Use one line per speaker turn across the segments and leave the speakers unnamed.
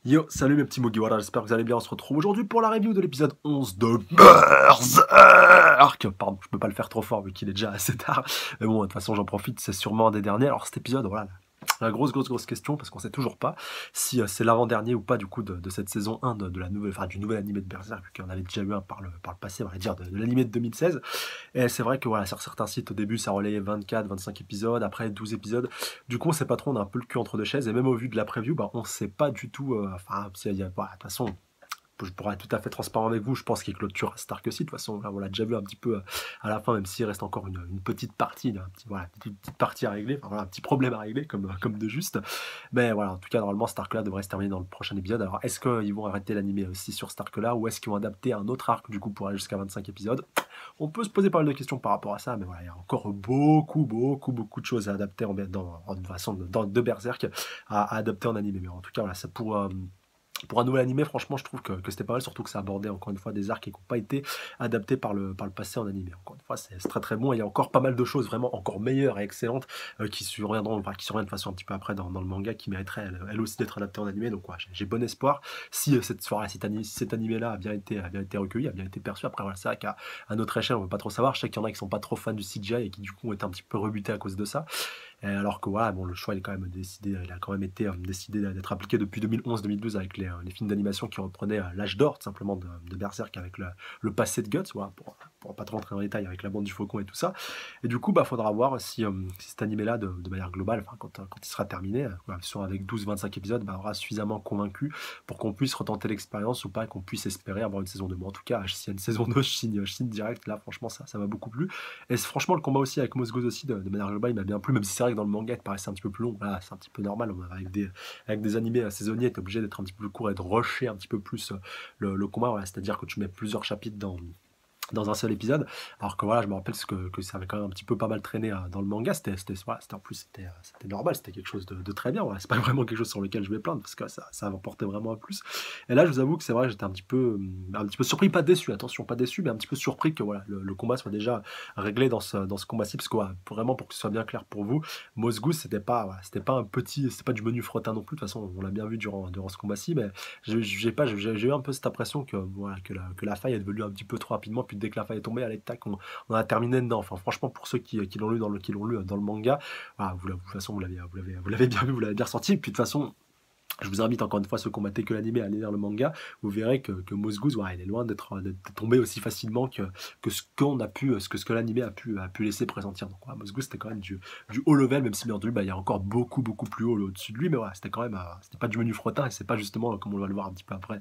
Yo, salut mes petits Mugiwara, j'espère que vous allez bien. On se retrouve aujourd'hui pour la review de l'épisode 11 de Berserk. Pardon, je peux pas le faire trop fort vu qu'il est déjà assez tard. Mais bon, de toute façon, j'en profite, c'est sûrement un des derniers. Alors cet épisode, voilà, la grosse question, parce qu'on sait toujours pas si c'est l'avant-dernier ou pas du coup de cette saison 1 de la nouvelle, enfin, du nouvel animé de Berserk, vu qu'on avait déjà eu un par le passé, on va dire, de l'animé de 2016. Et c'est vrai que voilà, sur certains sites au début ça relayait 24, 25 épisodes, après 12 épisodes. Du coup on sait pas trop, on a un peu le cul entre deux chaises, et même au vu de la preview, bah, on sait pas du tout, enfin, de toute façon, je pourrais être tout à fait transparent avec vous, je pense qu'il clôture Stark aussi, de toute façon, là, on l'a déjà vu un petit peu à la fin, même s'il reste encore une petite partie, voilà, une petite partie à régler, enfin, voilà, un petit problème à régler, comme de juste. Mais voilà, en tout cas, normalement, Stark là devrait se terminer dans le prochain épisode. Alors, est-ce qu'ils vont arrêter l'animé aussi sur Stark là, ou est-ce qu'ils vont adapter un autre arc, du coup, pour aller jusqu'à 25 épisodes? On peut se poser pas mal de questions par rapport à ça, mais voilà, il y a encore beaucoup de choses à adapter de façon de Berserk à adapter en animé. Mais en tout cas, voilà, ça pour un nouvel animé, franchement, je trouve que c'était pas mal, surtout que ça abordait encore une fois des arcs qui n'ont pas été adaptés par le passé en animé. Encore une fois, c'est très bon. Et il y a encore pas mal de choses vraiment encore meilleures et excellentes qui surviendront, enfin, qui surviennent de façon un petit peu après dans le manga, qui mériteraient elles aussi d'être adaptées en animé. Donc, ouais, j'ai bon espoir. Si cette soirée, cet animé-là a bien été recueilli, a bien été perçu. Après, voilà, c'est vrai qu'à notre échelle, on ne peut pas trop savoir. Je sais qu'il y en a qui sont pas trop fans du CGI et qui du coup ont été un petit peu rebutés à cause de ça. Alors que voilà, bon, le choix il, est quand même décidé, il a quand même été décidé d'être appliqué depuis 2011-2012 avec les films d'animation qui reprenaient l'âge d'or tout simplement de Berserk avec le passé de Guts, voilà, pour pas trop rentrer dans les détails avec la bande du faucon et tout ça. Et du coup, bah, faudra voir si cet animé-là, de manière globale, enfin, quand il sera terminé, voilà, soit avec 12-25 épisodes, bah, aura suffisamment convaincu pour qu'on puisse retenter l'expérience ou pas, qu'on puisse espérer avoir une saison 2. Moi, en tout cas, s'il y a une saison 2, je signe direct. Là, franchement, ça m'a beaucoup plu. Et franchement, le combat aussi avec Mosgoz aussi, de manière globale, il m'a bien plu, même si c'est vrai que dans le manga, il paraissait un petit peu plus long. Voilà, c'est un petit peu normal. Avec des animés saisonniers, tu es obligé d'être un petit peu plus court et de rusher un petit peu plus le combat. Voilà, c'est-à-dire que tu mets plusieurs chapitres dans un seul épisode, alors que voilà, je me rappelle que ça avait quand même un petit peu pas mal traîné dans le manga. Voilà, en plus c'était normal, c'était quelque chose de très bien. Voilà. C'est pas vraiment quelque chose sur lequel je vais plaindre parce que ça apportait vraiment un plus. Et là, je vous avoue que c'est vrai, j'étais un petit peu surpris, pas déçu, attention, pas déçu, mais un petit peu surpris que voilà, le combat soit déjà réglé dans ce combat-ci, parce que voilà, vraiment pour que ce soit bien clair pour vous, Mosgoose c'était pas un petit, c'était pas du menu fretin non plus. De toute façon, on l'a bien vu durant ce combat-ci, mais j'ai eu un peu cette impression que voilà, que la faille est devenue un petit peu trop rapidement. Puis dès que la faille est tombée, allez, tac, on a terminé dedans. Enfin, franchement, pour ceux qui l'ont lu dans le manga, voilà, de toute façon, vous l'avez bien vu, vous l'avez bien ressenti. Et puis de toute façon, je vous invite encore une fois, ceux qui ont maté que l'animé, à aller lire le manga. Vous verrez que Mosgoose, ouais, il est loin d'être tombé aussi facilement que ce qu'on a pu, ce que l'animé a pu laisser pressentir. Donc, ouais, Mosgoose, c'était quand même du haut level, même si bien entendu, bah, il y a encore beaucoup plus haut au-dessus de lui. Mais voilà, c'était quand même, c'était pas du menu frottin, et c'est pas justement, comme on va le voir un petit peu après,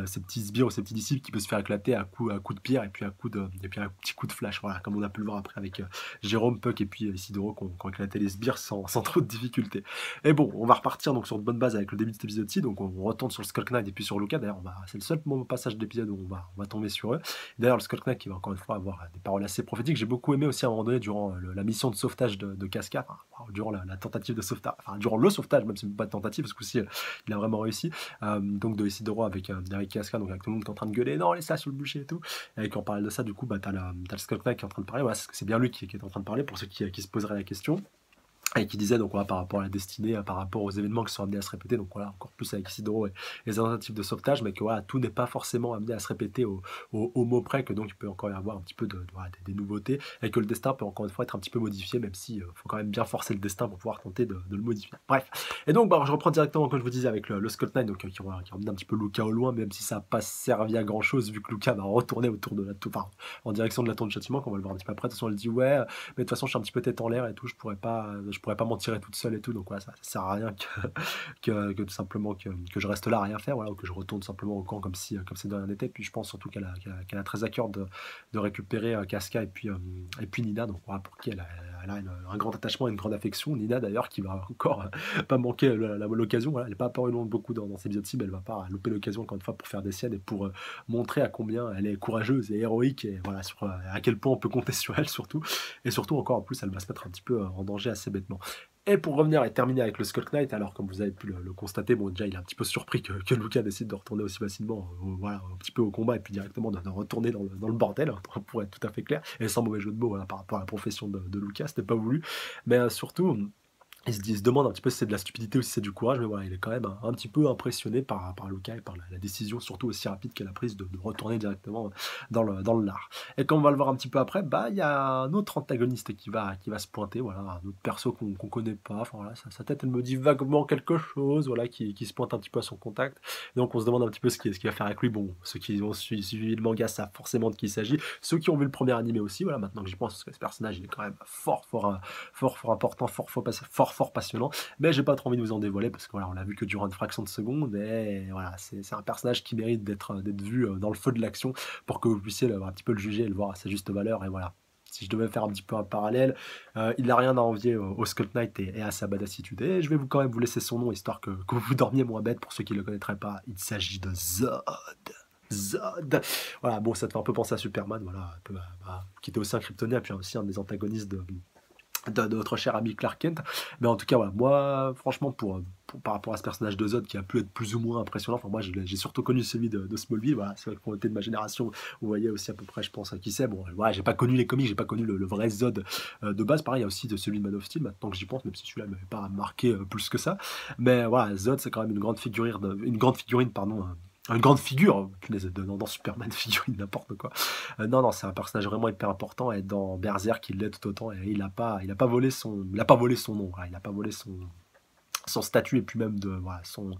ces petits sbires ou ces petits disciples qui peuvent se faire éclater à coup de pierre et puis un petit coup de flash. Voilà, comme on a pu le voir après avec Jérôme, Puck et puis Isidoro qui ont éclaté les sbires sans trop de difficultés. Et bon, on va repartir donc sur de bonnes bases avec le début de cet épisode-ci. Donc on retourne sur le Skull Knight et puis sur Luca. D'ailleurs, c'est le seul passage de l'épisode où on va tomber sur eux. D'ailleurs, le Skull Knight qui va encore une fois avoir des paroles assez prophétiques. J'ai beaucoup aimé aussi à un moment donné durant la mission de sauvetage de Casca, enfin, durant la tentative de sauvetage, enfin durant le sauvetage, même si c'est pas de tentative, parce que aussi il a vraiment réussi. Donc de Isidoro avec Casca, donc avec tout le monde qui est en train de gueuler, non, laisse ça sur le bûcher et tout. Et quand on parle de ça, du coup, bah, t'as le Skull Knight qui est en train de parler. Voilà, c'est bien lui qui est en train de parler pour ceux qui se poseraient la question. Et qui disait donc voilà, par rapport à la destinée, par rapport aux événements qui sont amenés à se répéter, donc voilà, encore plus avec Isidoro et les tentatives de sauvetage, mais que voilà, tout n'est pas forcément amené à se répéter au mot près, que donc il peut encore y avoir un petit peu voilà, des nouveautés, et que le destin peut encore une fois être un petit peu modifié, même si faut quand même bien forcer le destin pour pouvoir tenter de le modifier. Bref. Et donc bah, je reprends directement, comme je vous disais, avec le Skull Knight, donc qui emmène un petit peu Luca au loin, même si ça n'a pas servi à grand chose, vu que Luca va retourner autour de la tour, enfin, en direction de la tour de châtiment, qu'on va le voir un petit peu après. De toute façon, elle dit ouais, mais de toute façon, je suis un petit peu tête en l'air et tout, je pourrais pas m'en tirer toute seule et tout, donc voilà, ça sert à rien que tout simplement que je reste là à rien faire, voilà, ou que je retourne simplement au camp comme si de rien n'était. Puis je pense surtout qu'elle a très à cœur de récupérer Casca et puis Nina, donc voilà, pour qui elle a un grand attachement et une grande affection. Nina d'ailleurs qui va encore pas manquer l'occasion, voilà, elle n'est pas apparue beaucoup dans ces épisodes-ci, mais elle va pas louper l'occasion encore une fois pour faire des siennes et pour montrer à combien elle est courageuse et héroïque, et voilà, sur à quel point on peut compter sur elle surtout, et surtout encore en plus elle va se mettre un petit peu en danger assez bêtement. Et pour revenir et terminer avec le Skull Knight, alors comme vous avez pu le constater, bon déjà il est un petit peu surpris que Luca décide de retourner aussi facilement voilà, un petit peu au combat, et puis directement de retourner dans le bordel, pour être tout à fait clair, et sans mauvais jeu de mots, voilà, par rapport à la profession de Luca, c'était pas voulu, mais surtout il se demande un petit peu si c'est de la stupidité ou si c'est du courage, mais voilà, il est quand même un petit peu impressionné par Luka et par la décision surtout aussi rapide qu'elle a prise de retourner directement dans le lard. Et comme on va le voir un petit peu après, bah, il y a un autre antagoniste qui va se pointer, voilà, un autre perso qu'on connaît pas, enfin voilà, sa tête elle me dit vaguement quelque chose, voilà, qui se pointe un petit peu à son contact. Donc on se demande un petit peu ce qu'il va faire avec lui. Bon, ceux qui ont suivi le manga savent forcément de qui il s'agit. Ceux qui ont vu le premier animé aussi, voilà, maintenant que j'y pense, parce que ce personnage il est quand même fort important, fort passionnant. Mais j'ai pas trop envie de vous en dévoiler parce que voilà, on l'a vu que durant une fraction de seconde. Et voilà, c'est un personnage qui mérite d'être vu dans le feu de l'action pour que vous puissiez un petit peu le juger et le voir à sa juste valeur. Et voilà. Si je devais faire un petit peu un parallèle, il n'a rien à envier au Skull Knight et à sa badassitude. Et je vais quand même vous laisser son nom, histoire que vous dormiez moins bête pour ceux qui ne le connaîtraient pas. Il s'agit de Zod. Zod. Voilà, bon, ça te fait un peu penser à Superman, voilà, un peu, qui était aussi un Kryptonien, puis aussi un des antagonistes de notre cher ami Clark Kent. Mais en tout cas, voilà, moi, franchement, par rapport à ce personnage de Zod qui a pu être plus ou moins impressionnant, enfin, moi, j'ai surtout connu celui de Smallville, voilà, c'est vrai que pour était de ma génération, vous voyez aussi à peu près, je pense, à qui c'est. Bon, voilà, j'ai pas connu les comics, j'ai pas connu le vrai Zod de base. Pareil, il y a aussi celui de Man of Steel, maintenant que j'y pense, même si celui-là ne m'avait pas marqué plus que ça. Mais voilà, Zod, c'est quand même une grande figurine, pardon. Une grande figure, punaise, dans Superman, figurine, n'importe quoi. Non, c'est un personnage vraiment hyper important et dans Berserk, il l'est tout autant et il a pas volé son nom, voilà, il a pas volé son statut et puis même voilà, son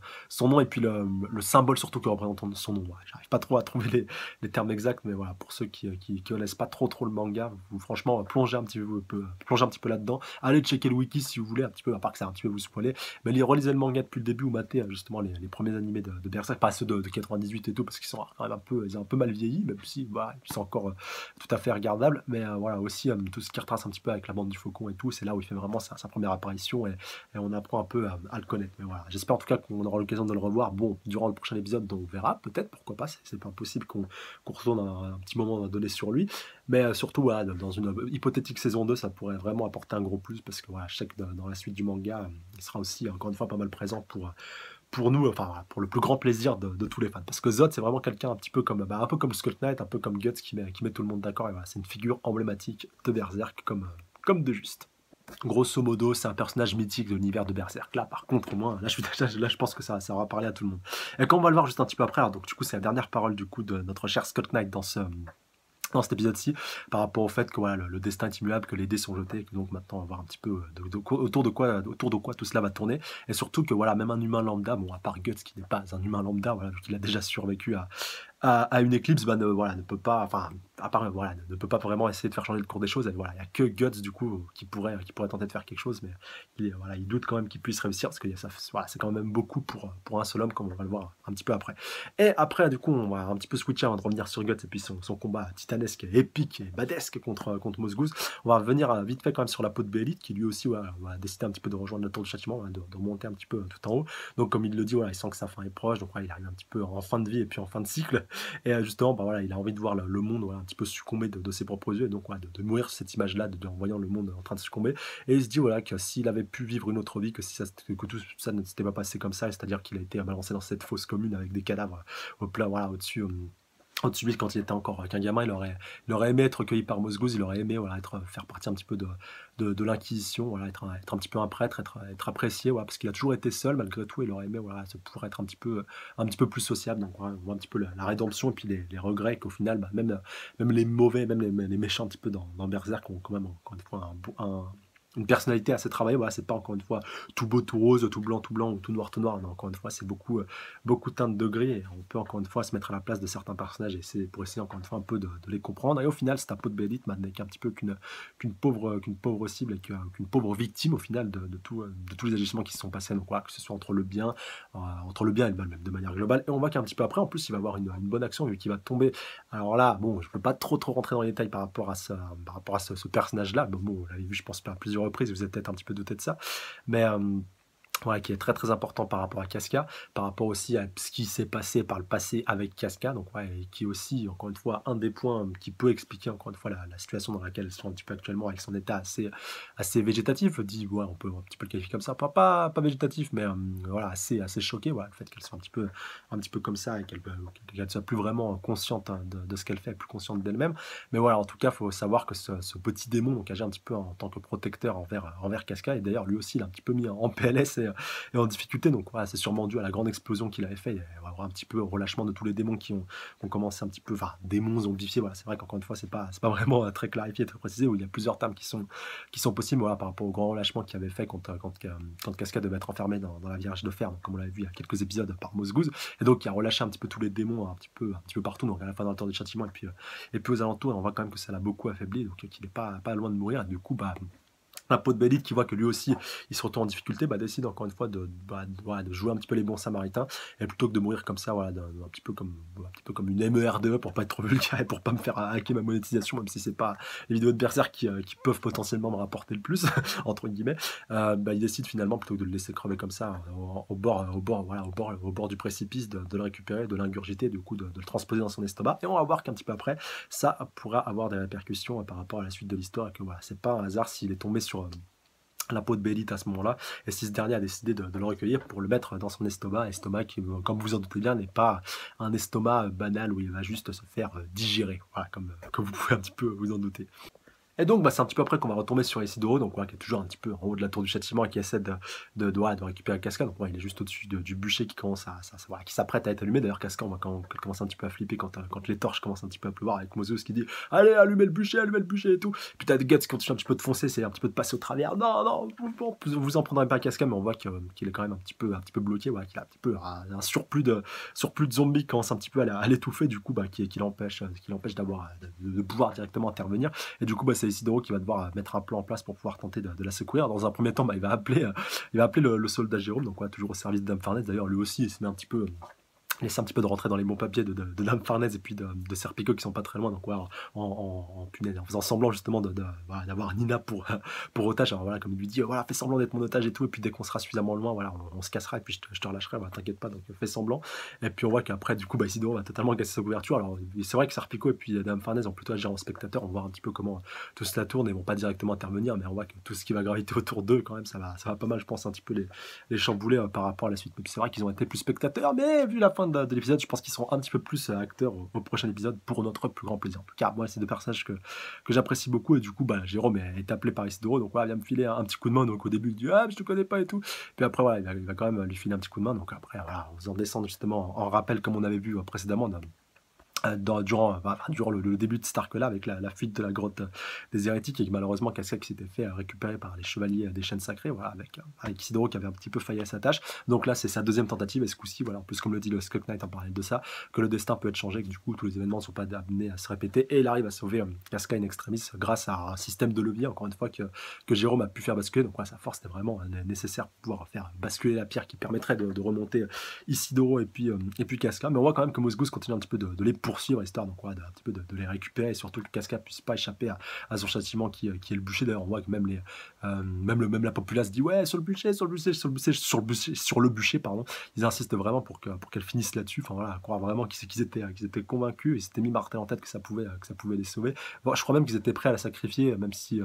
nom et puis le symbole surtout que représente son nom. Voilà. J'arrive pas trop à trouver les termes exacts, mais voilà, pour ceux qui connaissent pas trop le manga, vous franchement plongez un petit peu là-dedans. Allez checker le wiki si vous voulez, un petit peu, à part que ça un petit peu vous spoiler, mais relisez le manga depuis le début ou matez justement les premiers animés de Berserk, pas ceux de 98 et tout, parce qu'ils sont quand même ils ont un peu mal vieilli, même si voilà, ils sont encore tout à fait regardables, mais voilà, aussi tout ce qui retrace un petit peu avec la bande du Faucon et tout, c'est là où il fait vraiment sa première apparition et on apprend un peu à le connaître. Mais voilà, j'espère en tout cas qu'on aura l'occasion de le revoir. Bon, durant le prochain épisode, donc on verra, peut-être, pourquoi pas, c'est pas impossible qu'on retourne un petit moment donné sur lui. Mais surtout, voilà, dans une hypothétique saison 2, ça pourrait vraiment apporter un gros plus, parce que voilà, je sais que dans la suite du manga, il sera aussi, encore une fois, pas mal présent pour nous, enfin voilà, pour le plus grand plaisir de tous les fans. Parce que Zod, c'est vraiment quelqu'un un peu comme Skull Knight, un peu comme Guts, qui met tout le monde d'accord. Et voilà, c'est une figure emblématique de Berserk, comme de juste. Grosso modo, c'est un personnage mythique de l'univers de Berserk. Là, par contre, au moins, là, je pense que ça aura parlé à tout le monde. Et quand on va le voir juste un petit peu après, alors, donc du coup, c'est la dernière parole du coup de notre cher Scott Knight dans cet épisode-ci, par rapport au fait que voilà, le destin est immuable, que les dés sont jetés, et que donc maintenant on va voir un petit peu autour de quoi tout cela va tourner, et surtout que voilà, même un humain lambda, bon à part Guts qui n'est pas un humain lambda, voilà, vu qu'il a déjà survécu à une éclipse, bah ne peut pas, enfin, à part, voilà, ne peut pas vraiment essayer de faire changer le cours des choses. Et voilà, il n'y a que Guts, du coup, qui pourrait tenter de faire quelque chose, mais voilà, il doute quand même qu'il puisse réussir, parce que voilà, c'est quand même beaucoup pour un seul homme, comme on va le voir un petit peu après. Et après, du coup, on va un petit peu switcher avant de revenir sur Guts, et puis son combat titanesque, épique et badesque contre Mosgouz. On va revenir vite fait quand même sur la peau de Bélite, qui lui aussi voilà, va décider un petit peu de rejoindre la tour de châtiment, hein, de monter un petit peu tout en haut. Donc, comme il le dit, voilà, il sent que sa fin est proche, donc voilà, il arrive un petit peu en fin de vie et puis en fin de cycle. Et justement, bah, voilà, il a envie de voir le monde voilà, un petit peu succomber de ses propres yeux, et donc voilà, de mourir sur cette image-là, en voyant le monde en train de succomber. Et il se dit voilà, que s'il avait pu vivre une autre vie, que tout ça ne s'était pas passé comme ça, c'est-à-dire qu'il a été balancé dans cette fosse commune avec des cadavres au plat, voilà, au-dessus de lui, quand il était encore qu'un gamin, il aurait aimé être cueilli par Mosgouz, il aurait aimé voilà, faire partie un petit peu de l'Inquisition, voilà, être un petit peu un prêtre, être apprécié, voilà, parce qu'il a toujours été seul malgré tout, il aurait aimé voilà, pouvoir être un petit peu plus sociable, donc voilà, on voit un petit peu la rédemption et puis les regrets qu'au final, bah, même les mauvais, même les méchants un petit peu dans Berserk ont quand même encore une fois une personnalité assez travaillée. Voilà, c'est pas encore une fois tout beau, tout rose, tout blanc ou tout noir, tout noir. Mais encore une fois, c'est beaucoup de teintes de gris et on peut encore une fois se mettre à la place de certains personnages et c'est pour essayer encore une fois un peu de les comprendre. Et au final, c'est un peau de Bélite n'est qu'un petit peu qu'une pauvre cible et qu'une pauvre victime au final de tous les agissements qui se sont passés. Donc voilà, que ce soit entre le bien et le mal, même de manière globale. Et on voit qu'un petit peu après, en plus, il va avoir une bonne action vu qu'il va tomber. Alors là, bon, je peux pas trop rentrer dans les détails par rapport à ce personnage-là. Bon, vous l'avez vu, je pense pas à plusieurs reprises, vous êtes peut-être un petit peu douté de ça. Mais Ouais, qui est très, très important par rapport à Casca, par rapport aussi à ce qui s'est passé par le passé avec Casca, donc ouais, et qui est aussi, encore une fois, un des points qui peut expliquer, encore une fois, la situation dans laquelle elles sont un petit peu actuellement, avec son état assez végétatif. Dit, ouais, on peut un petit peu le qualifier comme ça, pas végétatif, mais voilà, assez choqué, voilà, le fait qu'elle soit un petit peu comme ça et qu'elle ne soit plus vraiment consciente hein, de ce qu'elle fait, plus consciente d'elle-même. Mais voilà, en tout cas, il faut savoir que ce petit démon donc, agit un petit peu en tant que protecteur envers Casca, et d'ailleurs, lui aussi, il a un petit peu mis en PLS et en difficulté. Donc voilà, c'est sûrement dû à la grande explosion qu'il avait fait. Il va y avoir un petit peu un relâchement de tous les démons qui ont commencé un petit peu, enfin démons zombifiés. Voilà, c'est vrai qu'encore une fois, c'est pas vraiment très clarifié, très précisé, où il y a plusieurs termes qui sont possibles. Voilà, par rapport au grand relâchement qu'il avait fait quand Casca devait être enfermé dans la Vierge de Fer, donc, comme on l'avait vu il y a quelques épisodes par Mosgouz, et donc il a relâché un petit peu tous les démons un petit peu partout. Donc à la fin dans le temps du châtiment et puis aux alentours, on voit quand même que ça l'a beaucoup affaibli, donc qu'il n'est pas loin de mourir. Et du coup, bah un pot de Bélite qui voit que lui aussi il se retrouve en difficulté, bah, décide encore une fois voilà, de jouer un petit peu les bons samaritains, et plutôt que de mourir comme ça, voilà, un petit peu comme une MERDE pour pas être trop vulgaire et pour pas me faire hacker ma monétisation, même si c'est pas les vidéos de Berserk qui peuvent potentiellement me rapporter le plus entre guillemets. Bah, il décide finalement, plutôt que de le laisser crever comme ça au bord du précipice, de le récupérer, de l'ingurgiter, du coup de le transposer dans son estomac. Et on va voir qu'un petit peu après ça pourra avoir des répercussions par rapport à la suite de l'histoire, et que voilà, c'est pas un hasard s'il est tombé sur la peau de Bélite à ce moment-là, et si ce dernier a décidé de le recueillir pour le mettre dans son estomac qui, comme vous en doutez bien, n'est pas un estomac banal où il va juste se faire digérer, voilà, comme vous pouvez un petit peu vous en douter. Et donc, bah, c'est un petit peu après qu'on va retomber sur Isidoro, donc ouais, qui est toujours un petit peu en haut de la tour du châtiment et qui essaie de récupérer Casca. Donc, ouais, il est juste au-dessus du bûcher qui commence voilà, qui s'apprête à être allumé. D'ailleurs, Casca, on va quand commence un petit peu à flipper quand les torches commencent un petit peu à pleuvoir, avec Moses qui dit allez, allumez le bûcher et tout. Puis t'as Guts qui continue un petit peu de foncer, c'est un petit peu de passer au travers. Non, non, vous en prendrez pas Casca, mais on voit qu'il est quand même un petit peu bloqué, voilà, qu'il a un petit peu un surplus de zombies qui commence un petit peu à l'étouffer, du coup, bah, qui l'empêche d'avoir de pouvoir directement intervenir. Et du coup, bah, c'est Isidoro qui va devoir mettre un plan en place pour pouvoir tenter de la secourir. Dans un premier temps, bah, il va appeler le soldat Jérôme, donc ouais, toujours au service d'Dame Farnèse. D'ailleurs, lui aussi, il se met un petit peu laisser un petit peu de rentrer dans les bons papiers de Dame Farnèse et puis de Serpico qui sont pas très loin, donc ouais, punaise, en faisant semblant justement voilà, d'avoir Nina pour otage. Alors voilà, comme il lui dit, voilà, fais semblant d'être mon otage et tout, et puis dès qu'on sera suffisamment loin, voilà, on se cassera et puis je te relâcherai, voilà, t'inquiète pas, donc fais semblant. Et puis on voit qu'après, du coup, bah, Isidoro va totalement casser sa couverture. Alors c'est vrai que Serpico et puis Dame Farnèse ont plutôt agi en spectateur, on voit un petit peu comment tout cela tourne, et vont pas directement intervenir, mais on voit que tout ce qui va graviter autour d'eux, quand même, ça va pas mal, je pense, un petit peu les chambouler par rapport à la suite. Mais puis c'est vrai qu'ils ont été plus spectateurs, mais vu la fin de l'épisode, je pense qu'ils seront un petit peu plus acteurs au prochain épisode, pour notre plus grand plaisir. En tout cas, moi, c'est deux personnages que j'apprécie beaucoup, et du coup, bah, Jérôme est appelé par Isidoro, donc voilà, il vient me filer un petit coup de main. Donc au début, il dit ah, mais je te connais pas et tout. Puis après, voilà, il va quand même lui filer un petit coup de main. Donc après, voilà, en faisant descendre justement en rappel, comme on avait vu précédemment, durant le début de cet arc-là, avec la fuite de la grotte des hérétiques, et que malheureusement Casca qui s'était fait récupérer par les chevaliers des chaînes sacrées, voilà, avec Isidoro qui avait un petit peu failli à sa tâche. Donc là, c'est sa deuxième tentative, et ce coup-ci, voilà, en plus, comme le dit le Skunk Knight en parallèle de ça, que le destin peut être changé, que du coup, tous les événements ne sont pas amenés à se répéter, et il arrive à sauver Casca in extremis grâce à un système de levier, encore une fois, que Jérôme a pu faire basculer. Donc, ouais, sa force était vraiment nécessaire pour pouvoir faire basculer la pierre qui permettrait de remonter Isidoro et puis Casca. Mais on voit quand même que Mosgouz continue un petit peu de les poursuivre, histoire donc, ouais, un petit peu de les récupérer, et surtout que Casca puisse pas échapper à son châtiment qui est le bûcher. D'ailleurs, on voit que même la populace dit ouais, sur le bûcher, pardon. Ils insistent vraiment pour qu'elle finisse là-dessus. Enfin voilà, croire vraiment qu'ils étaient convaincus, et s'étaient mis Martin en tête que ça pouvait les sauver. Bon, je crois même qu'ils étaient prêts à la sacrifier, même si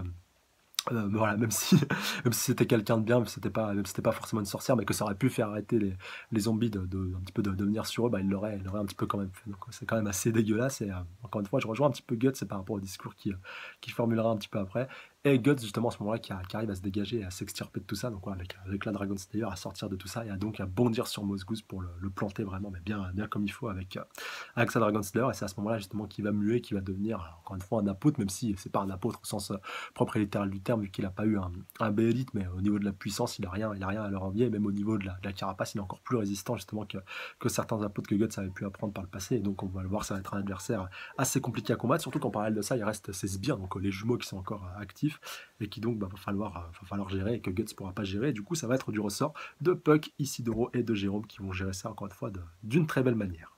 voilà, même si, même si c'était quelqu'un de bien, même si c'était pas forcément une sorcière, mais que ça aurait pu faire arrêter les zombies un petit peu de venir sur eux, bah, il l'aurait un petit peu quand même fait. Donc c'est quand même assez dégueulasse. Et encore une fois, je rejoins un petit peu Guts, c'est par rapport au discours qui formulera un petit peu après. Et Guts, justement, à ce moment-là, qui arrive à se dégager et à s'extirper de tout ça, donc ouais, avec la Dragon Slayer, à sortir de tout ça, et donc à bondir sur Mosgouz pour le planter vraiment, mais bien comme il faut, avec sa Dragon Slayer. Et c'est à ce moment-là, justement, qu'il va muer, qu'il va devenir, encore une fois, un apôtre, même si c'est pas un apôtre au sens propre et littéral du terme, vu qu'il n'a pas eu un béélite, mais au niveau de la puissance, il a rien à leur envier, et même au niveau de la carapace, il est encore plus résistant, justement, que certains apôtres que Guts avait pu apprendre par le passé. Et donc, on va le voir, ça va être un adversaire assez compliqué à combattre, surtout qu'en parallèle de ça, il reste ses sbires, donc les jumeaux qui sont encore actifs, et qui donc va falloir gérer, et que Guts pourra pas gérer. Et du coup, ça va être du ressort de Puck, Isidoro et de Jérôme qui vont gérer ça, encore une fois, d'une très belle manière.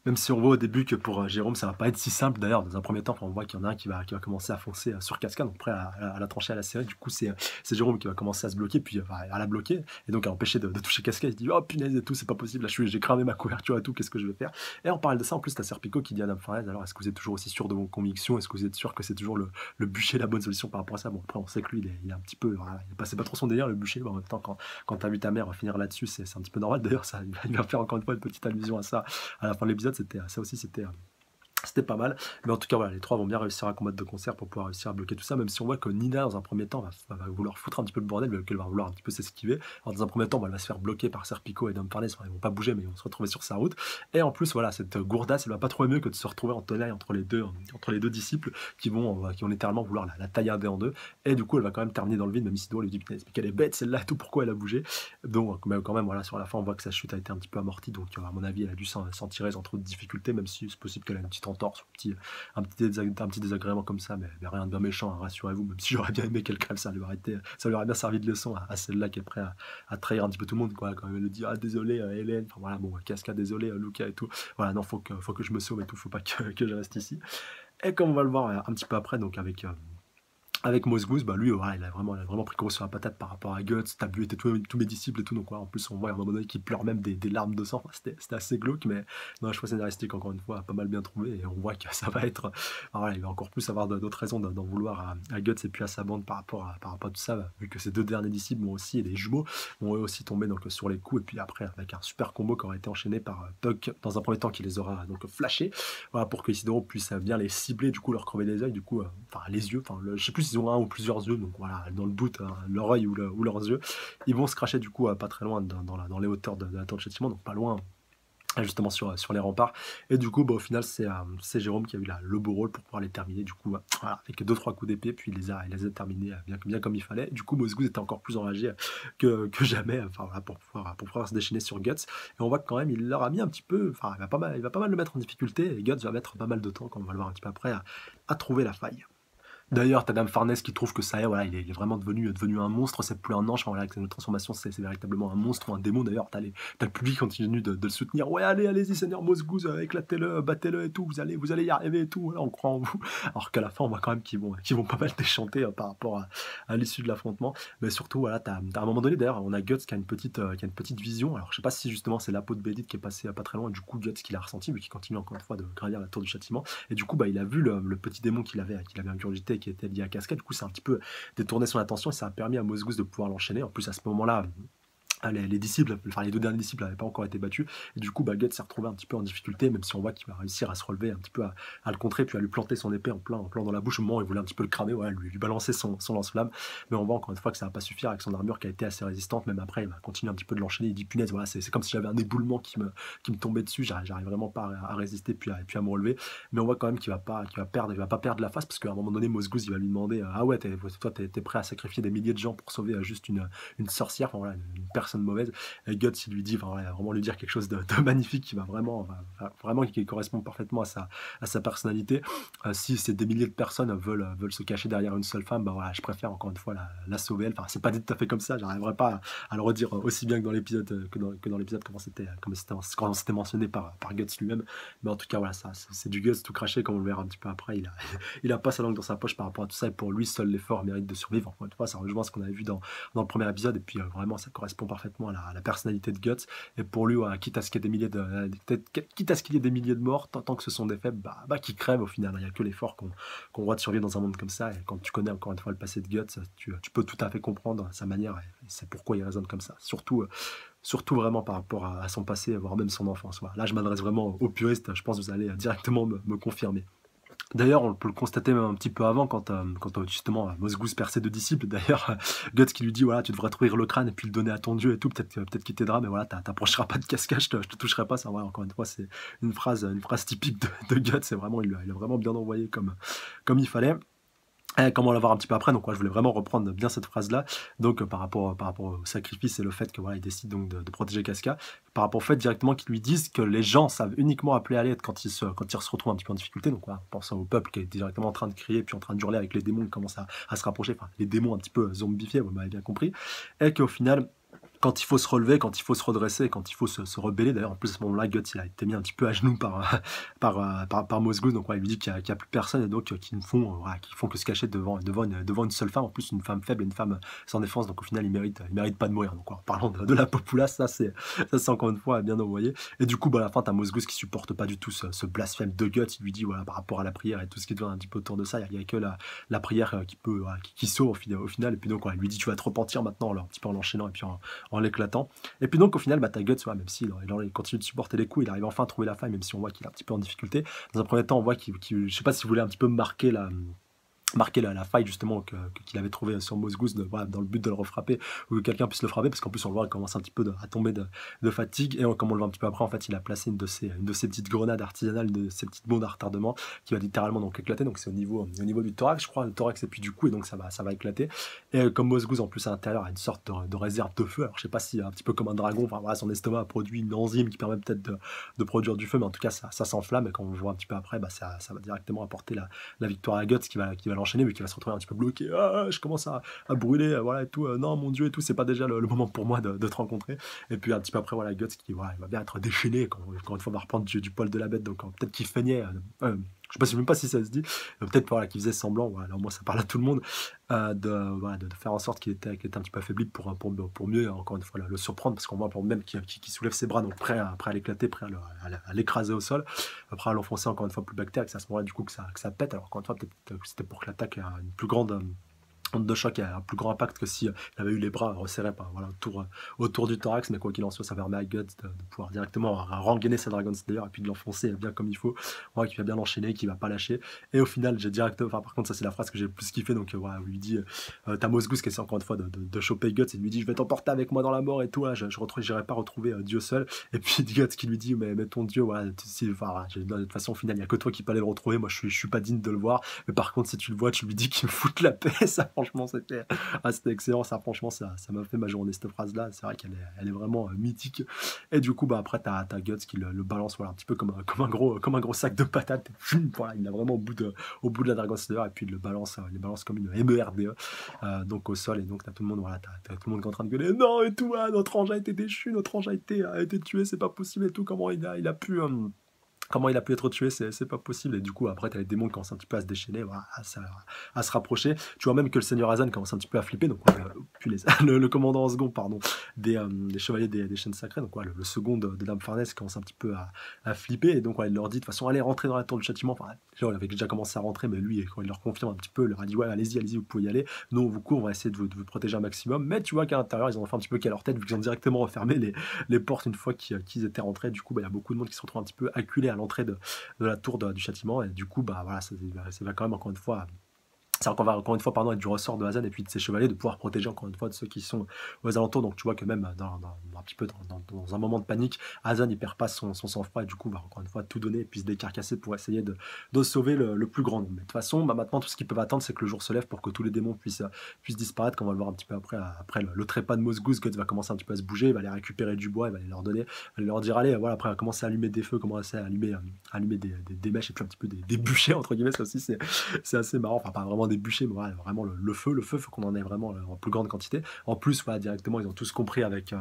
Même si on voit au début que pour Jérôme, ça va pas être si simple. D'ailleurs, dans un premier temps, enfin, on voit qu'il y en a un qui va commencer à foncer sur Casca, donc prêt à la trancher à la série. Du coup, c'est Jérôme qui va commencer à se bloquer, puis à la bloquer, et donc à empêcher de toucher Casca. Il se dit, oh punaise et tout, c'est pas possible, là j'ai cramé ma couverture et tout, qu'est-ce que je vais faire? Et en parallèle de ça, en plus, t'as Serpico qui dit à Dame Farnèse, alors est-ce que vous êtes toujours aussi sûr de vos convictions? Est-ce que vous êtes sûr que c'est toujours le bûcher la bonne solution par rapport à ça? Bon, après, on sait que lui, il est un petit peu, voilà, c'est pas trop son délire, le bûcher, mais en même temps, quand t'as vu ta mère finir là-dessus, c'est un petit peu normal. D'ailleurs, ça, il va faire encore une fois une petite allusion à ça à la fin de l'épisode. C'était ça aussi, c'était pas mal, mais en tout cas, voilà, les trois vont bien réussir à combattre de concert pour pouvoir réussir à bloquer tout ça, même si on voit que Nina, dans un premier temps, va vouloir foutre un petit peu le bordel, qu'elle va vouloir un petit peu s'esquiver. Alors, dans un premier temps, elle va se faire bloquer par Serpico et Dom Farnèse, enfin, ils vont pas bouger, mais ils vont se retrouver sur sa route. Et en plus, voilà, cette gourdasse, elle va pas trouver mieux que de se retrouver en tenaille entre les deux disciples qui vont littéralement vouloir la taillarder en deux. Et du coup, elle va quand même terminer dans le vide, même si Isidore lui dit, punaise, mais qu'elle est bête celle-là et tout, pourquoi elle a bougé. Donc, mais quand même, voilà, sur la fin, on voit que sa chute a été un petit peu amortie, donc à mon avis, elle a dû s'en tirer sans trop de difficultés, même si c'est possible qu'elle ait une petite entorse, un petit désagrément comme ça, mais rien de bien méchant, hein, rassurez-vous, même si j'aurais bien aimé qu'elle crève, ça lui aurait bien servi de leçon à celle-là qui est prête à trahir un petit peu tout le monde, quoi, quand elle lui dit, ah désolé Hélène, enfin voilà, bon, Casca, désolé Luca et tout, voilà, non, faut que je me sauve et tout, faut pas que je reste ici. Et comme on va le voir un petit peu après, donc avec Mosgoose, bah lui, voilà, il a vraiment pris gros sur la patate par rapport à Guts, t'as bu tous mes disciples et tout, donc voilà, en plus on voit à un moment donné qu'il pleure même des larmes de sang, enfin, c'était assez glauque, mais non, le choix scénaristique, encore une fois, a pas mal bien trouvé, et on voit que ça va être, enfin, voilà, il va encore plus avoir d'autres raisons d'en vouloir à Guts et puis à sa bande par rapport à tout ça, vu que ces deux derniers disciples vont aussi, et les jumeaux, vont eux aussi tomber donc, sur les coups, et puis après, avec un super combo qui aura été enchaîné par Puck, dans un premier temps, qui les aura donc flashés, voilà, pour que Isidoro puisse bien les cibler, du coup, leur crever les yeux, du coup, enfin, les yeux, enfin, je sais plus ils ont un ou plusieurs yeux, donc voilà, dans le doute, hein, leur œil ou leurs yeux, ils vont se cracher du coup pas très loin dans les hauteurs de la tour de châtiment, donc pas loin justement sur les remparts, et du coup bah, au final c'est Jérôme qui a eu le beau rôle pour pouvoir les terminer, du coup voilà, avec 2-3 coups d'épée, puis il les a terminés bien comme il fallait. Du coup Mosgood était encore plus enragé que jamais, enfin voilà, pour pouvoir se déchaîner sur Guts, et on voit que quand même il leur a mis un petit peu, enfin il va pas mal le mettre en difficulté, et Guts va mettre pas mal de temps, comme on va le voir un petit peu après, à trouver la faille. D'ailleurs, t'as Dame Farnèse qui trouve que ça y est, voilà, il est vraiment devenu un monstre, c'est plus un ange, enfin, voilà, avec une transformation, c'est véritablement un monstre ou un démon. D'ailleurs, t'as le public qui continue de le soutenir. Ouais, allez-y, Seigneur Mosgoose, éclatez-le, battez-le et tout, vous allez y arriver et tout, voilà, on croit en vous. Alors qu'à la fin, on voit quand même qu'ils vont pas mal déchanter par rapport à l'issue de l'affrontement. Mais surtout, voilà, t'as à un moment donné, d'ailleurs, on a Guts qui a une petite vision. Alors, je sais pas si justement c'est la peau de Bédite qui est passée pas très loin, et du coup, Guts qui l'a ressenti, vu qu'il continue encore une fois de gravir la tour du châtiment. Et du coup, bah, il a vu le petit démon qu'il avait ingurgité, qui était lié à Cascade. Du coup, c'est un petit peu détourné son attention, et ça a permis à Mosgoose de pouvoir l'enchaîner. En plus, à ce moment-là, les disciples, enfin les deux derniers disciples n'avaient pas encore été battus, et du coup Guts s'est retrouvé un petit peu en difficulté, même si on voit qu'il va réussir à se relever un petit peu, à le contrer, puis à lui planter son épée en plein dans la bouche au moment où il voulait un petit peu le cramer, ouais, lui balancer son lance-flamme, mais on voit encore une fois que ça va pas suffire avec son armure qui a été assez résistante. Même après il va continuer un petit peu de l'enchaîner, il dit punaise, voilà, c'est comme si j'avais un éboulement qui me tombait dessus, j'arrive vraiment pas à résister, puis à me relever, mais on voit quand même qu'il va pas perdre la face, parce qu'à un moment donné Mosgoose il va lui demander, ah ouais, toi t'es prêt à sacrifier des milliers de gens pour sauver juste une sorcière, enfin voilà, une personne mauvaise. Et Guts, il lui dit, enfin, voilà, vraiment lui dire quelque chose de magnifique qui va vraiment qui correspond parfaitement à sa personnalité. Si c'est des milliers de personnes veulent se cacher derrière une seule femme, bah voilà, je préfère encore une fois la sauver elle. Enfin, c'est pas dit tout à fait comme ça, j'arriverai pas à le redire aussi bien que dans l'épisode, que dans l'épisode quand c'était mentionné par Guts lui-même. Mais en tout cas, voilà, ça, c'est du Guts tout craché, comme on le verra un petit peu après. Il a pas sa langue dans sa poche par rapport à tout ça, et pour lui, seul l'effort mérite de survivre. Encore une fois, ça rejoint ce qu'on avait vu dans le premier épisode, et puis vraiment, ça correspond parfaitement à la personnalité de Guts. Et pour lui, ouais, quitte à ce qu'il y ait des milliers de morts, tant que ce sont des faibles, bah qui crèvent au final. Il n'y a que l'effort qu'on a droit de survivre dans un monde comme ça. Et quand tu connais encore une fois le passé de Guts, tu peux tout à fait comprendre sa manière, et c'est pourquoi il raisonne comme ça. Surtout vraiment par rapport à son passé, voire même son enfance. Voilà. Là, je m'adresse vraiment aux puristes, je pense que vous allez directement me confirmer. D'ailleurs, on peut le constater même un petit peu avant, quand justement Mosgoose perd ses deux disciples. D'ailleurs, Guts qui lui dit, voilà, tu devrais trouver le crâne et puis le donner à ton dieu et tout, peut-être qu'il t'aidera, mais voilà, t'approcheras pas de Casca, je te toucherai pas. Ça, voilà, encore une fois, c'est une phrase typique de Guts. C'est vraiment, il a vraiment bien envoyé comme il fallait. Comme on va le voir un petit peu après, donc je voulais vraiment reprendre bien cette phrase-là, donc par rapport au sacrifice et le fait que voilà, il décide donc de protéger Casca, par rapport au fait directement qu'ils lui disent que les gens savent uniquement appeler à l'aide quand ils se retrouvent un petit peu en difficulté. Donc voilà, pensant au peuple qui est directement en train de crier, puis en train de hurler avec les démons qui commencent à se rapprocher, enfin les démons un petit peu zombifiés, vous m'avez bien compris, et qu'au final quand il faut se relever, quand il faut se redresser, quand il faut se rebeller. D'ailleurs, en plus, à ce moment-là, Guts, il a été mis un petit peu à genoux par Moss Goose. Donc, ouais, il lui dit qu'il y a plus personne et donc voilà, qui font que se cacher devant une seule femme. En plus, une femme faible et une femme sans défense. Donc, au final, il mérite pas de mourir. Donc, en parlant de la populace, ça c'est encore une fois bien envoyé. Et du coup, bah, à la fin, t'as Moss Goose qui supporte pas du tout ce blasphème de Guts. Il lui dit, voilà, par rapport à la prière et tout ce qui tourne un petit peu autour de ça, il y a que la prière qui peut, voilà, qui sauve au final. Et puis, donc, ouais, il lui dit, tu vas te repentir maintenant, un petit peu en l'enchaînant et puis en l'éclatant. Et puis donc au final, bah, t'as Guts, ouais, même s'il il continue de supporter les coups, il arrive enfin à trouver la faille, même si on voit qu'il est un petit peu en difficulté. Dans un premier temps, on voit je sais pas s'il voulait un petit peu marquer la faille justement qu'il avait trouvé sur Moss Goose voilà, dans le but de le refrapper ou que quelqu'un puisse le frapper, parce qu'en plus on le voit, il commence un petit peu à tomber de fatigue, et comme on le voit un petit peu après, en fait il a placé une de ces petites grenades artisanales, de ces petites bombes à retardement qui va littéralement donc éclater. Donc c'est au niveau du thorax, je crois, le thorax et puis du cou, et donc ça va éclater. Et comme Moss Goose en plus à l'intérieur a une sorte de réserve de feu, alors je sais pas si un petit peu comme un dragon, enfin voilà, son estomac a produit une enzyme qui permet peut-être de produire du feu, mais en tout cas ça s'enflamme, et quand on le voit un petit peu après, bah, ça va directement apporter la victoire à Guts qui va l'enchaîner, mais qui va se retrouver un petit peu bloqué. Ah, je commence à brûler, voilà, et tout. Non, mon Dieu, et tout, c'est pas déjà le moment pour moi de te rencontrer. Et puis un petit peu après, voilà, Guts qui voilà, il va bien être déchaîné, encore une fois, va reprendre du poil de la bête, donc peut-être qu'il feignait. Je sais même pas si ça se dit, peut-être voilà, qu'il faisait semblant, voilà, au moins ça parle à tout le monde, voilà, de faire en sorte qu'il était un petit peu affaibli pour mieux, encore une fois, le surprendre, parce qu'on voit pour même qui soulève ses bras, donc prêt à l'éclater, prêt à l'écraser au sol, après à l'enfoncer encore une fois plus bactère, et que c'est à ce moment-là du coup que ça pète. Alors encore une fois, peut-être que c'était pour que l'attaque ait une plus grande onde de choc a un plus grand impact que si il avait eu les bras resserrés voilà, autour du thorax, mais quoi qu'il en soit, ça permet à Guts de pouvoir directement rengainer sa Dragon Slayer et puis de l'enfoncer bien comme il faut, voilà, qui va bien l'enchaîner, qui va pas lâcher. Et au final, par contre, ça c'est la phrase que j'ai le plus kiffé, donc voilà, où il dit, t'as Moss Goose qui essaie encore une fois de choper Guts, et lui dit, je vais t'emporter avec moi dans la mort et tout, là, j'irai pas retrouver Dieu seul. Et puis Guts qui lui dit, mais ton Dieu, voilà, voilà, de toute façon, au final, il y a que toi qui peux aller le retrouver, moi je suis pas digne de le voir, mais par contre, si tu le vois, tu lui dis qu'il me fout la paix. Ça, franchement, c'était excellent. Ça, franchement, ça m'a fait ma journée, cette phrase-là. C'est vrai elle est vraiment mythique. Et du coup, bah, après, t'as Guts qui le balance, voilà, un petit peu comme un gros sac de patates. Voilà, il a vraiment au bout de la Dragon Slayer, et puis il le balance comme une MERDE, donc au sol. Et donc, t'as tout le monde, voilà, t'as tout le monde qui est en train de gueuler, non, et tout, ah, notre ange a été déchu, notre ange a été tué, c'est pas possible et tout. Comment il a pu être tué, c'est pas possible. Et du coup, après, t'as les démons qui commencent un petit peu à se déchaîner, voilà, à se rapprocher. Tu vois même que le Seigneur Azan commence un petit peu à flipper. Donc, puis le commandant en second, pardon, des chevaliers des chaînes sacrées, donc le second de Dame Farnèse commence un petit peu à flipper. Et donc, il leur dit de toute façon, allez rentrer dans la tour du châtiment. Enfin, genre, il avait déjà commencé à rentrer, mais lui, quand il leur confirme un petit peu, il leur a dit, ouais, allez-y, vous pouvez y aller. Nous, on vous court, on va essayer de vous protéger un maximum. Mais tu vois qu'à l'intérieur, ils ont fait un petit peu qu'à leur tête, vu qu'ils ont directement refermé les portes une fois qu'ils étaient rentrés. Du coup, il y a beaucoup de monde qui se retrouve un petit peu acculé à l'entrée de la tour du châtiment, et du coup, bah voilà, ça va quand même encore une fois. Ça va encore une fois être du ressort de Hazan et puis de ses chevaliers de pouvoir protéger encore une fois de ceux qui sont aux alentours. Donc tu vois que même un petit peu dans un moment de panique, Hazan il perd pas son sang-froid, et du coup va encore une fois tout donner et puis se décarcasser pour essayer de sauver le plus grand nombre. Mais de toute façon, bah, maintenant tout ce qu'ils peuvent attendre, c'est que le jour se lève pour que tous les démons puissent disparaître, comme on va le voir un petit peu après le trépas de Moss Goose. Guts va commencer un petit peu à se bouger, il va aller récupérer du bois, il va les leur donner, il va leur dire allez, voilà, après il va commencer à allumer des feux, commencer à allumer des mèches et puis un petit peu des bûchers entre guillemets. Ça aussi c'est assez marrant, enfin pas vraiment des bûchers, mais voilà, vraiment le feu, faut qu'on en ait vraiment en plus grande quantité. En plus, voilà, directement, ils ont tous compris avec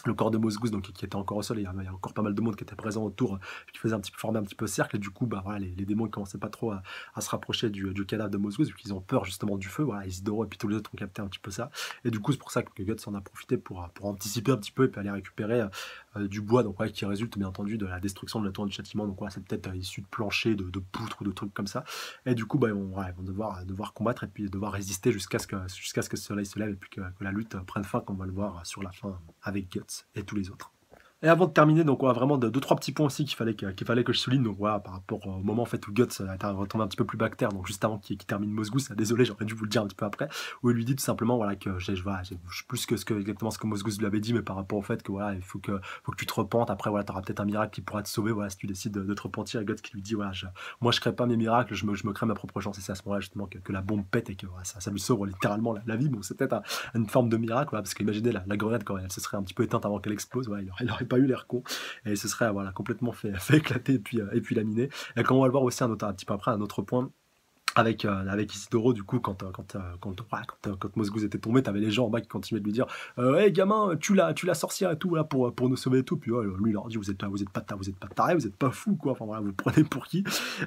le corps de Moss Goose, donc qui était encore au sol, et il y a encore pas mal de monde qui était présent autour, qui faisait former un petit peu cercle, et du coup, bah, voilà, les démons ne commençaient pas trop à se rapprocher du cadavre de Moss Goose, vu qu'ils ont peur justement du feu. Voilà, Isidoro et puis tous les autres ont capté un petit peu ça, et du coup, c'est pour ça que Guts en a profité pour anticiper un petit peu et puis aller récupérer du bois, donc qui résulte bien entendu de la destruction de la tour du châtiment. Donc c'est peut-être issu de planchers, de poutres ou de trucs comme ça, et du coup, bah, ils vont devoir combattre et puis devoir résister jusqu'à ce que le soleil se lève et puis que la lutte prenne fin, comme on va le voir sur la fin avec Guts et tous les autres. Et avant de terminer, donc on a vraiment deux trois petits points aussi qu'il fallait que je souligne. Donc voilà, par rapport au moment en fait où Guts a été retombé un petit peu plus bactère, donc juste avant qu'il termine Moss Goose, désolé, j'aurais dû vous le dire un petit peu après, où il lui dit tout simplement voilà que je plus que exactement ce que Moss Goose lui avait dit, mais par rapport au fait que voilà, il faut que tu te repentes. Après voilà, t'auras peut-être un miracle qui pourra te sauver, voilà, si tu décides de te repentir. Et Guts qui lui dit voilà, moi je crée pas mes miracles, je me crée ma propre chance. Et c'est à ce moment-là justement que la bombe pète et que voilà, ça lui sauve littéralement la vie. Bon, c'est peut-être une forme de miracle, voilà, parce qu'imaginez la grenade quand elle se serait un petit peu éteinte avant qu'elle explose, voilà, il aurait pas eu l'air con. Et ce serait voilà, complètement fait éclater et puis laminé. Et comme on va le voir aussi un petit peu après, un autre point, avec Isidoro, du coup, quand Mosgouz était tombé, t'avais les gens en bas qui continuaient de lui dire hey gamin, tu la sorcière et tout, là, pour nous sauver et tout. Puis lui, il leur dit vous êtes pas taré, vous êtes pas fou, quoi. Enfin voilà, vous prenez pour qui.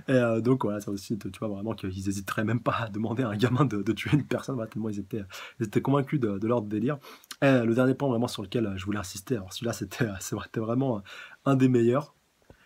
Donc voilà, ça aussi, tu vois vraiment qu'ils hésiteraient même pas à demander à un gamin de tuer une personne, voilà, tellement ils étaient convaincus de leur délire. Et le dernier point vraiment sur lequel je voulais insister, alors celui-là, c'était vraiment un des meilleurs.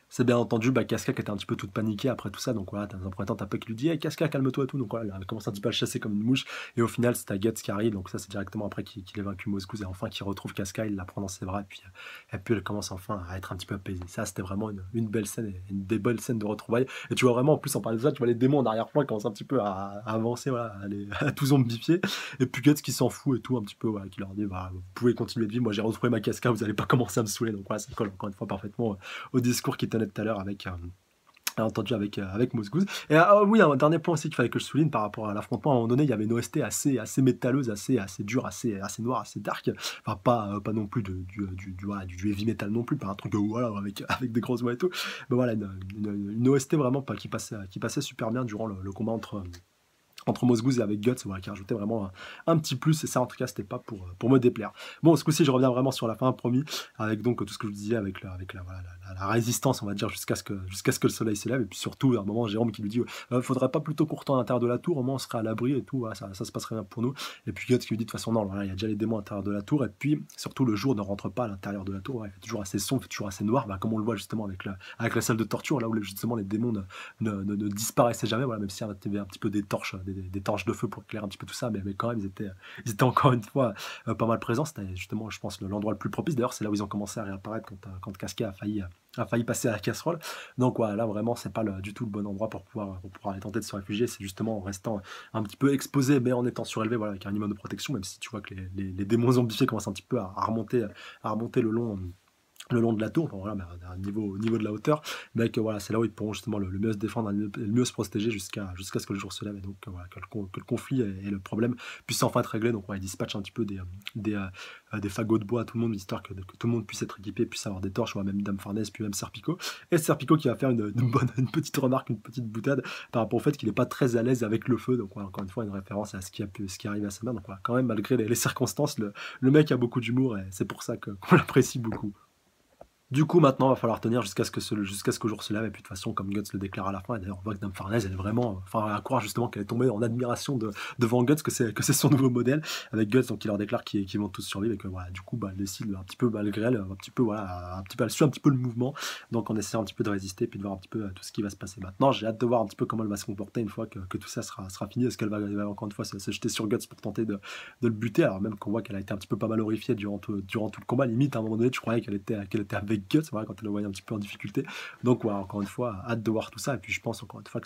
C'est bien entendu Casca qui était un petit peu toute paniquée après tout ça, donc voilà, dans un premier temps, t'as pas qui lui dit hey, Casca, calme-toi et tout, donc voilà, elle commence un petit peu à le chasser comme une mouche, et au final, c'est ta Guts qui arrive, donc ça, c'est directement après qu'il ait vaincu Mosgouz, et enfin qu'il retrouve Casca, il la prend dans ses bras, et puis elle commence enfin à être un petit peu apaisée. Ça, c'était vraiment une belle scène, et une des belles scènes de retrouvailles, et tu vois vraiment, en plus, en parlant de ça, tu vois les démons en arrière-plan qui commencent un petit peu à avancer, voilà, à tout zombifier, et puis Guts qui s'en fout et tout, un petit peu, voilà, qui leur dit bah, vous pouvez continuer de vivre, moi j'ai retrouvé ma Casca, vous allez pas commencer à me saouler, donc voilà, ça colle encore une fois parfaitement au discours qu'il tenait tout à l'heure entendu avec Mosgouz. Et oui, un dernier point aussi qu'il fallait que je souligne par rapport à l'affrontement, à un moment donné, il y avait une OST assez métalleuse, assez dure, assez noire, assez dark. Enfin, pas non plus voilà, du heavy metal non plus, pas un truc voilà, avec des grosses voix et tout. Mais voilà, une OST vraiment qui passait super bien durant le combat entre Mosgouz et avec Guts, voilà, qui rajoutait vraiment un petit plus, et ça en tout cas c'était pas pour me déplaire. Bon, ce coup-ci je reviens vraiment sur la fin, promis, avec donc tout ce que je vous disais, avec voilà, la résistance, on va dire, jusqu'à ce que le soleil s'élève, et puis surtout à un moment Jérôme qui lui dit faudrait pas plutôt qu'on retourne à l'intérieur de la tour, au moins on serait à l'abri et tout, voilà, ça se passerait bien pour nous, et puis Guts qui lui dit de toute façon non, voilà, il y a déjà les démons à l'intérieur de la tour, et puis surtout le jour ne rentre pas à l'intérieur de la tour, ouais, il fait toujours assez sombre, il fait toujours assez noir, bah, comme on le voit justement avec la salle de torture, là où justement les démons ne disparaissaient jamais, voilà, même s'il y avait un petit peu des torches, des torches de feu pour éclairer un petit peu tout ça, mais quand même ils étaient encore une fois pas mal présents. C'était justement, je pense, l'endroit le plus propice. D'ailleurs, c'est là où ils ont commencé à réapparaître quand Casca a failli passer à la casserole. Donc voilà, là vraiment, c'est pas du tout le bon endroit pour pouvoir aller tenter de se réfugier. C'est justement en restant un petit peu exposé, mais en étant surélevé, voilà, avec un minimum de protection, même si tu vois que les démons zombifiés commencent un petit peu à remonter le long de la tour, enfin, voilà, mais à au niveau de la hauteur, mais que voilà, c'est là où ils pourront justement le mieux se défendre, le mieux se protéger jusqu'à ce que le jour se lève, et donc voilà, que le conflit et le problème puissent enfin être réglés. Donc ouais, ils dispatchent un petit peu des fagots de bois à tout le monde, histoire que tout le monde puisse être équipé, puisse avoir des torches, même Dame Farnèse, puis même Serpico. Et Serpico qui va faire une petite remarque, une petite boutade par rapport au fait qu'il n'est pas très à l'aise avec le feu. Donc voilà, encore une fois, une référence à ce qui arrive à sa mère. Donc voilà, quand même, malgré les circonstances, le mec a beaucoup d'humour, et c'est pour ça qu'on l'apprécie beaucoup. Du coup, maintenant, il va falloir tenir jusqu'à ce que jour se lève. Et puis, de toute façon, comme Guts le déclare à la fin, et d'ailleurs, on voit que Dame Farnèse, elle est vraiment, enfin, à croire justement qu'elle est tombée en admiration devant Guts, que c'est son nouveau modèle. Avec Guts, donc, il leur déclare qu'ils vont tous survivre, et que, voilà, du coup, elle décide, un petit peu malgré elle, un petit peu, voilà, elle suit un petit peu le mouvement. Donc, on essaie un petit peu de résister, puis de voir un petit peu tout ce qui va se passer maintenant. J'ai hâte de voir un petit peu comment elle va se comporter une fois que tout ça sera fini. Est-ce qu'elle va encore une fois se jeter sur Guts pour tenter de le buter, alors même qu'on voit qu'elle a été un petit peu pas mal horrifiée durant tout le combat. Limite, à un moment donné, je croyais qu'elle était avec Guts, voilà, quand elle le voyait un petit peu en difficulté. Donc voilà, encore une fois, hâte de voir tout ça. Et puis je pense encore une fois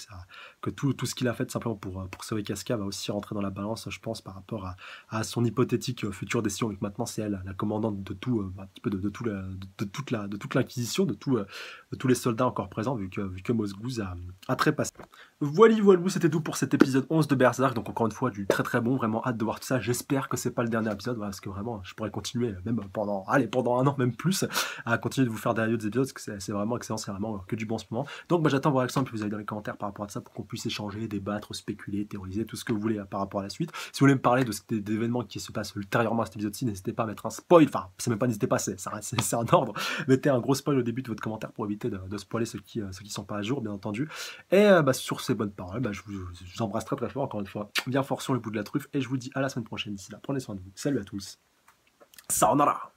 que tout ce qu'il a fait simplement pour sauver Casca va aussi rentrer dans la balance, je pense, par rapport à son hypothétique future décision. Donc maintenant, c'est elle, la commandante de tout, un petit peu de toute l'inquisition, de tous les soldats encore présents, vu que Mosgouz a trépassé. Voilà, c'était tout pour cet épisode 11 de Berserk. Donc encore une fois, du très très bon, vraiment hâte de voir tout ça. J'espère que c'est pas le dernier épisode, voilà, parce que vraiment, je pourrais continuer même pendant un an, même plus, à continuer de vous faire des reviews des épisodes, parce que c'est vraiment excellent, c'est vraiment que du bon en ce moment. Donc j'attends vos réactions, puis vous avez dans les commentaires par rapport à ça, pour qu'on puisse échanger, débattre, spéculer, théoriser, tout ce que vous voulez par rapport à la suite. Si vous voulez me parler d'événements qui se passent ultérieurement à cet épisode-ci, n'hésitez pas à mettre un spoil, enfin, c'est même pas n'hésitez pas, c'est un ordre. Mettez un gros spoil au début de votre commentaire pour éviter de spoiler ceux qui sont pas à jour, bien entendu. Et sur ces bonnes paroles, je vous embrasse très très fort, encore une fois, bien fort sur le bout de la truffe, et je vous dis à la semaine prochaine. D'ici là, prenez soin de vous. Salut à tous. Sayonara.